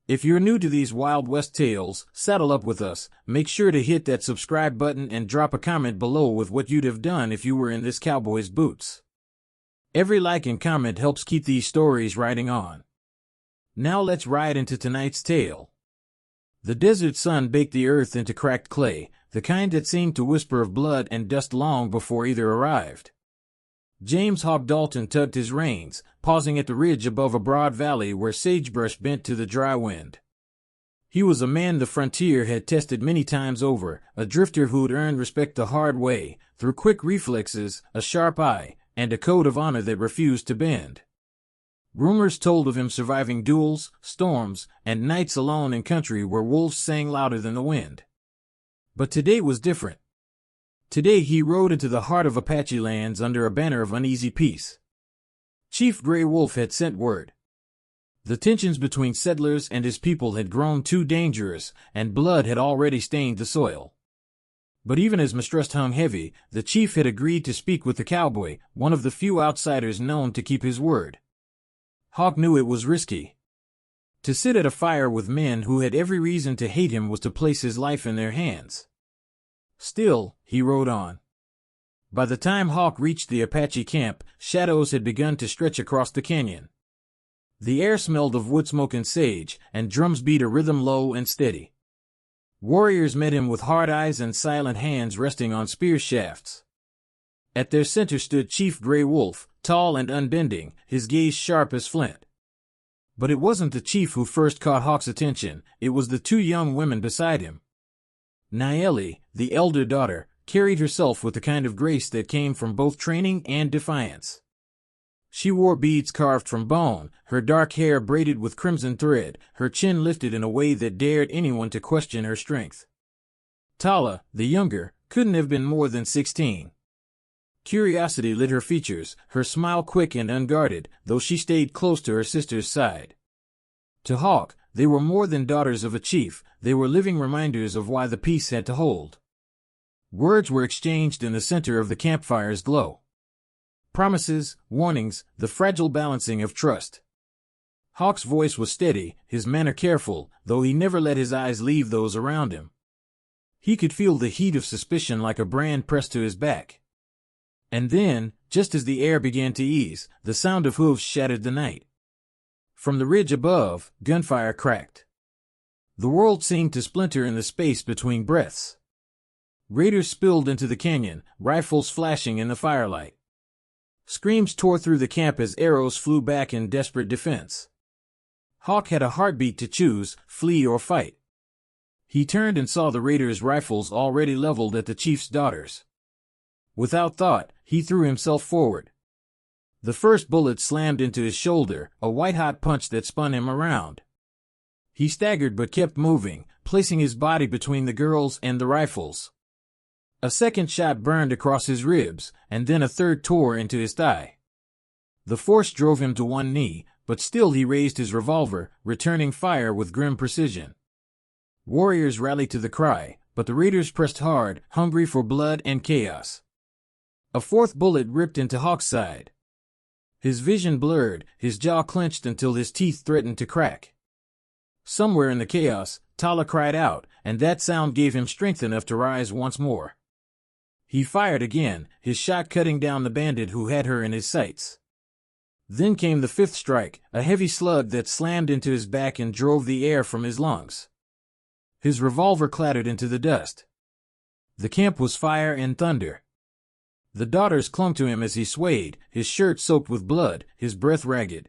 If you're new to these Wild West tales, saddle up with us. Make sure to hit that subscribe button and drop a comment below with what you'd have done if you were in this cowboy's boots. Every like and comment helps keep these stories riding on. Now let's ride into tonight's tale. The desert sun baked the earth into cracked clay, the kind that seemed to whisper of blood and dust long before either arrived. James Hawk Dalton tugged his reins, pausing at the ridge above a broad valley where sagebrush bent to the dry wind. He was a man the frontier had tested many times over, a drifter who'd earned respect the hard way, through quick reflexes, a sharp eye, and a code of honor that refused to bend. Rumors told of him surviving duels, storms, and nights alone in country where wolves sang louder than the wind. But today was different. Today he rode into the heart of Apache lands under a banner of uneasy peace. Chief Gray Wolf had sent word. The tensions between settlers and his people had grown too dangerous, and blood had already stained the soil. But even as mistrust hung heavy, the chief had agreed to speak with the cowboy, one of the few outsiders known to keep his word. Hawk knew it was risky. To sit at a fire with men who had every reason to hate him was to place his life in their hands. Still, he rode on. By the time Hawk reached the Apache camp, shadows had begun to stretch across the canyon. The air smelled of wood smoke and sage, and drums beat a rhythm low and steady. Warriors met him with hard eyes and silent hands resting on spear shafts. At their center stood Chief Gray Wolf, tall and unbending, his gaze sharp as flint. But it wasn't the chief who first caught Hawk's attention, it was the two young women beside him. Naeli, the elder daughter, carried herself with the kind of grace that came from both training and defiance. She wore beads carved from bone, her dark hair braided with crimson thread, her chin lifted in a way that dared anyone to question her strength. Tala, the younger, couldn't have been more than 16. Curiosity lit her features, her smile quick and unguarded, though she stayed close to her sister's side. To Hawk, they were more than daughters of a chief, they were living reminders of why the peace had to hold. Words were exchanged in the center of the campfire's glow. Promises, warnings, the fragile balancing of trust. Hawk's voice was steady, his manner careful, though he never let his eyes leave those around him. He could feel the heat of suspicion like a brand pressed to his back. And then, just as the air began to ease, the sound of hooves shattered the night. From the ridge above, gunfire cracked. The world seemed to splinter in the space between breaths. Raiders spilled into the canyon, rifles flashing in the firelight. Screams tore through the camp as arrows flew back in desperate defense. Hawk had a heartbeat to choose, flee or fight. He turned and saw the raiders' rifles already leveled at the chief's daughters. Without thought, he threw himself forward. The first bullet slammed into his shoulder, a white-hot punch that spun him around. He staggered but kept moving, placing his body between the girls and the rifles. A second shot burned across his ribs, and then a third tore into his thigh. The force drove him to one knee, but still he raised his revolver, returning fire with grim precision. Warriors rallied to the cry, but the raiders pressed hard, hungry for blood and chaos. A fourth bullet ripped into Hawk's side. His vision blurred, his jaw clenched until his teeth threatened to crack. Somewhere in the chaos, Tala cried out, and that sound gave him strength enough to rise once more. He fired again, his shot cutting down the bandit who had her in his sights. Then came the fifth strike, a heavy slug that slammed into his back and drove the air from his lungs. His revolver clattered into the dust. The camp was fire and thunder. The daughters clung to him as he swayed, his shirt soaked with blood, his breath ragged.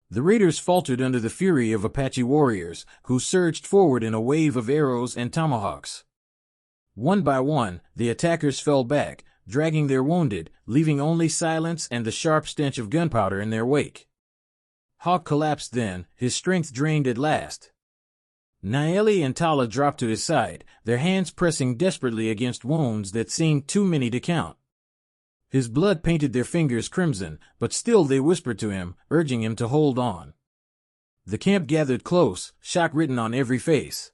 The raiders faltered under the fury of Apache warriors, who surged forward in a wave of arrows and tomahawks. One by one, the attackers fell back, dragging their wounded, leaving only silence and the sharp stench of gunpowder in their wake. Hawk collapsed then, his strength drained at last. Naeli and Tala dropped to his side, their hands pressing desperately against wounds that seemed too many to count. His blood painted their fingers crimson, but still they whispered to him, urging him to hold on. The camp gathered close, shock written on every face.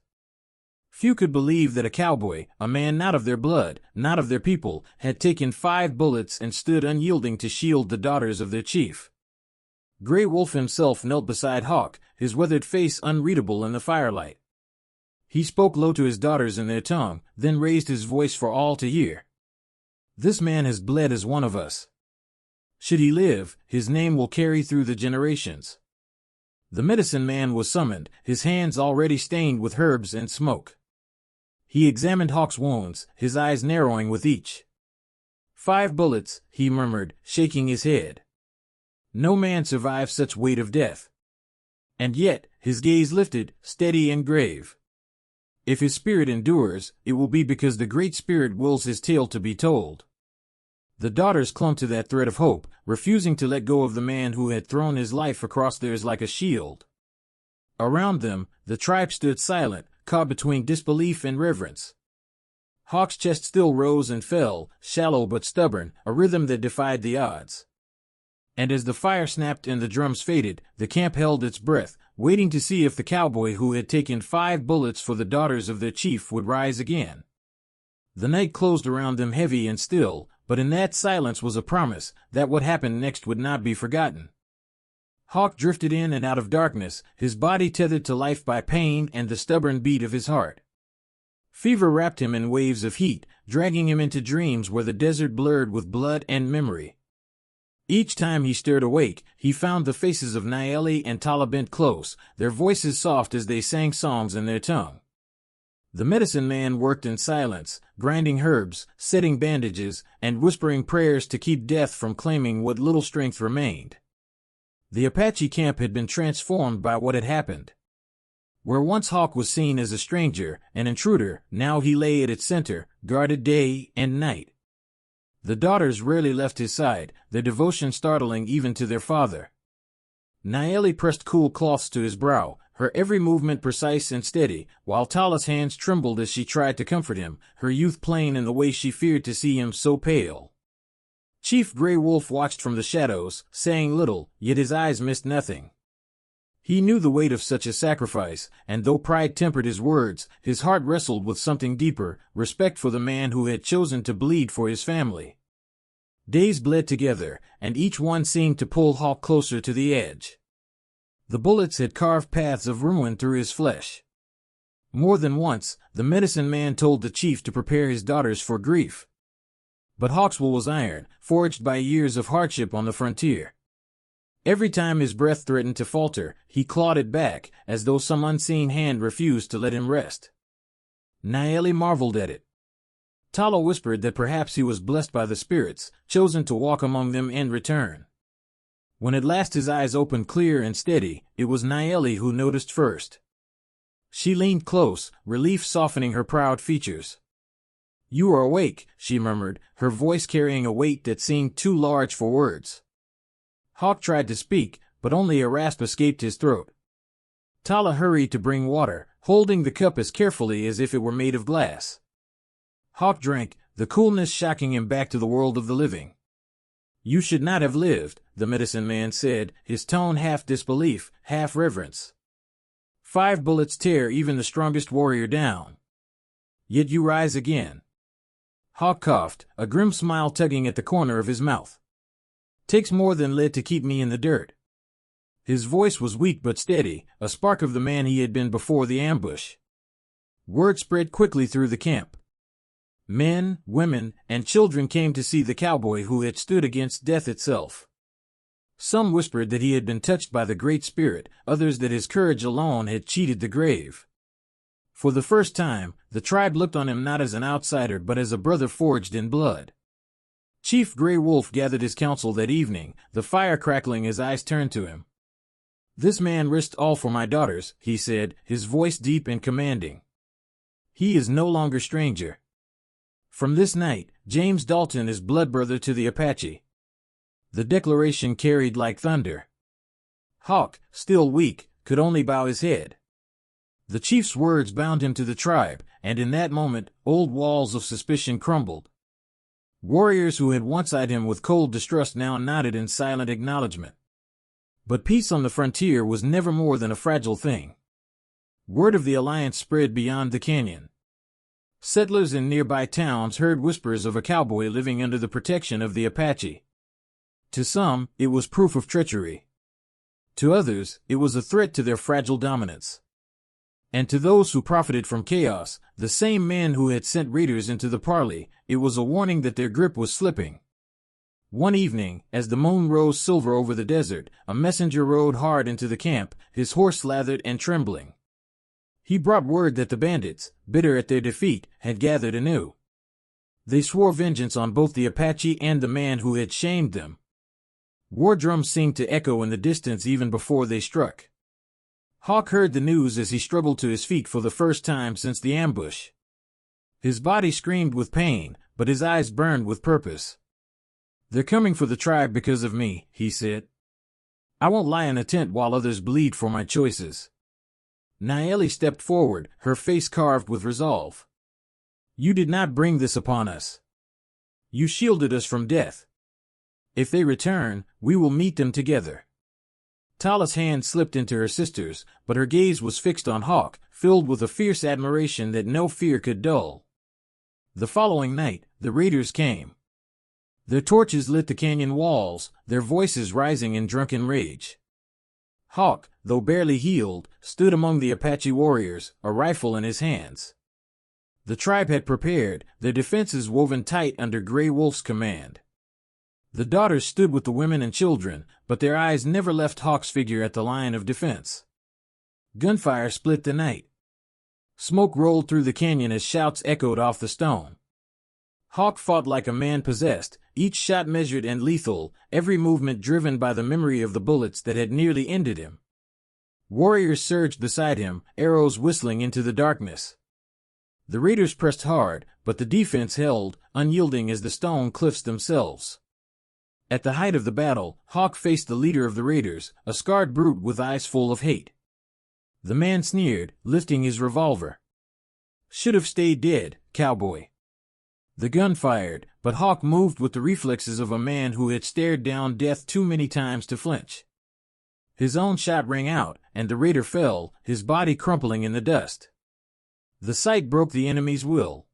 Few could believe that a cowboy, a man not of their blood, not of their people, had taken 5 bullets and stood unyielding to shield the daughters of their chief. Grey Wolf himself knelt beside Hawk, his weathered face unreadable in the firelight. He spoke low to his daughters in their tongue, then raised his voice for all to hear. "This man has bled as one of us. Should he live, his name will carry through the generations." The medicine man was summoned, his hands already stained with herbs and smoke. He examined Hawk's wounds, his eyes narrowing with each. 5 bullets, he murmured, shaking his head. No man survived such weight of death. And yet, his gaze lifted, steady and grave. If his spirit endures, it will be because the Great Spirit wills his tale to be told. The daughters clung to that thread of hope, refusing to let go of the man who had thrown his life across theirs like a shield. Around them, the tribe stood silent, caught between disbelief and reverence. Hawk's chest still rose and fell, shallow but stubborn, a rhythm that defied the odds. And as the fire snapped and the drums faded, the camp held its breath, waiting to see if the cowboy who had taken 5 bullets for the daughters of their chief would rise again. The night closed around them heavy and still, but in that silence was a promise that what happened next would not be forgotten. Hawk drifted in and out of darkness, his body tethered to life by pain and the stubborn beat of his heart. Fever wrapped him in waves of heat, dragging him into dreams where the desert blurred with blood and memory. Each time he stirred awake, he found the faces of Naeli and Tala bent close, their voices soft as they sang songs in their tongue. The medicine man worked in silence, grinding herbs, setting bandages, and whispering prayers to keep death from claiming what little strength remained. The Apache camp had been transformed by what had happened. Where once Hawk was seen as a stranger, an intruder, now he lay at its center, guarded day and night. The daughters rarely left his side, their devotion startling even to their father. Naeli pressed cool cloths to his brow, her every movement precise and steady, while Tala's hands trembled as she tried to comfort him, her youth plain in the way she feared to see him so pale. Chief Grey Wolf watched from the shadows, saying little, yet his eyes missed nothing. He knew the weight of such a sacrifice, and though pride tempered his words, his heart wrestled with something deeper, respect for the man who had chosen to bleed for his family. Days bled together, and each one seemed to pull Hawk closer to the edge. The bullets had carved paths of ruin through his flesh. More than once, the medicine man told the chief to prepare his daughters for grief. But Hawk's will was iron, forged by years of hardship on the frontier. Every time his breath threatened to falter, he clawed it back, as though some unseen hand refused to let him rest. Naeli marveled at it. Tala whispered that perhaps he was blessed by the spirits, chosen to walk among them and return. When at last his eyes opened clear and steady, it was Naeli who noticed first. She leaned close, relief softening her proud features. "You are awake," she murmured, her voice carrying a weight that seemed too large for words. Hawk tried to speak, but only a rasp escaped his throat. Tala hurried to bring water, holding the cup as carefully as if it were made of glass. Hawk drank, the coolness shocking him back to the world of the living. "You should not have lived," the medicine man said, his tone half disbelief, half reverence. 5 bullets tear even the strongest warrior down. Yet you rise again. Hawk coughed, a grim smile tugging at the corner of his mouth. "Takes more than lead to keep me in the dirt." His voice was weak but steady, a spark of the man he had been before the ambush. Word spread quickly through the camp. Men, women, and children came to see the cowboy who had stood against death itself. Some whispered that he had been touched by the Great Spirit, others that his courage alone had cheated the grave. For the first time, the tribe looked on him not as an outsider but as a brother forged in blood. Chief Grey Wolf gathered his council that evening, the fire crackling as eyes turned to him. "This man risked all for my daughters," he said, his voice deep and commanding. "He is no longer stranger. From this night, James Dalton is blood brother to the Apache." The declaration carried like thunder. Hawk, still weak, could only bow his head. The chief's words bound him to the tribe, and in that moment, old walls of suspicion crumbled. Warriors who had once eyed him with cold distrust now nodded in silent acknowledgement. But peace on the frontier was never more than a fragile thing. Word of the alliance spread beyond the canyon. Settlers in nearby towns heard whispers of a cowboy living under the protection of the Apache. To some, it was proof of treachery. To others, it was a threat to their fragile dominance. And to those who profited from chaos, the same men who had sent raiders into the parley, it was a warning that their grip was slipping. One evening, as the moon rose silver over the desert, a messenger rode hard into the camp, his horse lathered and trembling. He brought word that the bandits, bitter at their defeat, had gathered anew. They swore vengeance on both the Apache and the man who had shamed them. War drums seemed to echo in the distance even before they struck. Hawk heard the news as he struggled to his feet for the first time since the ambush. His body screamed with pain, but his eyes burned with purpose. "They're coming for the tribe because of me," he said. "I won't lie in a tent while others bleed for my choices." Naeli stepped forward, her face carved with resolve. "You did not bring this upon us. You shielded us from death. If they return, we will meet them together." Tala's hand slipped into her sister's, but her gaze was fixed on Hawk, filled with a fierce admiration that no fear could dull. The following night, the raiders came. Their torches lit the canyon walls, their voices rising in drunken rage. Hawk, though barely healed, stood among the Apache warriors, a rifle in his hands. The tribe had prepared, their defenses woven tight under Grey Wolf's command. The daughters stood with the women and children, but their eyes never left Hawk's figure at the line of defense. Gunfire split the night. Smoke rolled through the canyon as shouts echoed off the stone. Hawk fought like a man possessed, each shot measured and lethal, every movement driven by the memory of the bullets that had nearly ended him. Warriors surged beside him, arrows whistling into the darkness. The raiders pressed hard, but the defense held, unyielding as the stone cliffs themselves. At the height of the battle, Hawk faced the leader of the raiders, a scarred brute with eyes full of hate. The man sneered, lifting his revolver. "Should have stayed dead, cowboy." The gun fired, but Hawk moved with the reflexes of a man who had stared down death too many times to flinch. His own shot rang out, and the raider fell, his body crumpling in the dust. The sight broke the enemy's will.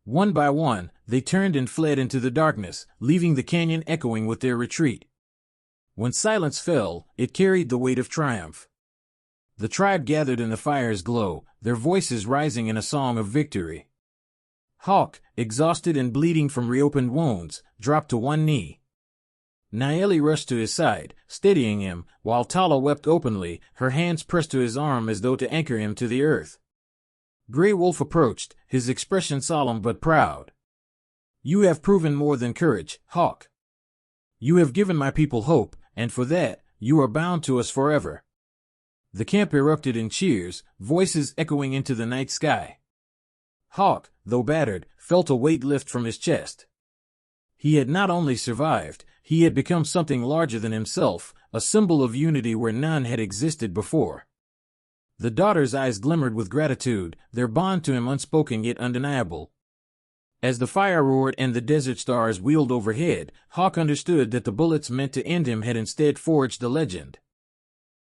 One by one, they turned and fled into the darkness, leaving the canyon echoing with their retreat. When silence fell, it carried the weight of triumph. The tribe gathered in the fire's glow, their voices rising in a song of victory. Hawk, exhausted and bleeding from reopened wounds, dropped to one knee. Naeli rushed to his side, steadying him, while Tala wept openly, her hands pressed to his arm as though to anchor him to the earth. Grey Wolf approached, his expression solemn but proud. "You have proven more than courage, Hawk. You have given my people hope, and for that, you are bound to us forever." The camp erupted in cheers, voices echoing into the night sky. Hawk, though battered, felt a weight lift from his chest. He had not only survived, he had become something larger than himself, a symbol of unity where none had existed before. The daughters' eyes glimmered with gratitude, their bond to him unspoken yet undeniable. As the fire roared and the desert stars wheeled overhead, Hawk understood that the bullets meant to end him had instead forged a legend.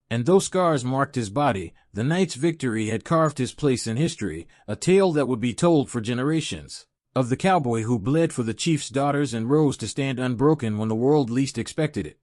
And though scars marked his body, the night's victory had carved his place in history, a tale that would be told for generations, of the cowboy who bled for the chief's daughters and rose to stand unbroken when the world least expected it.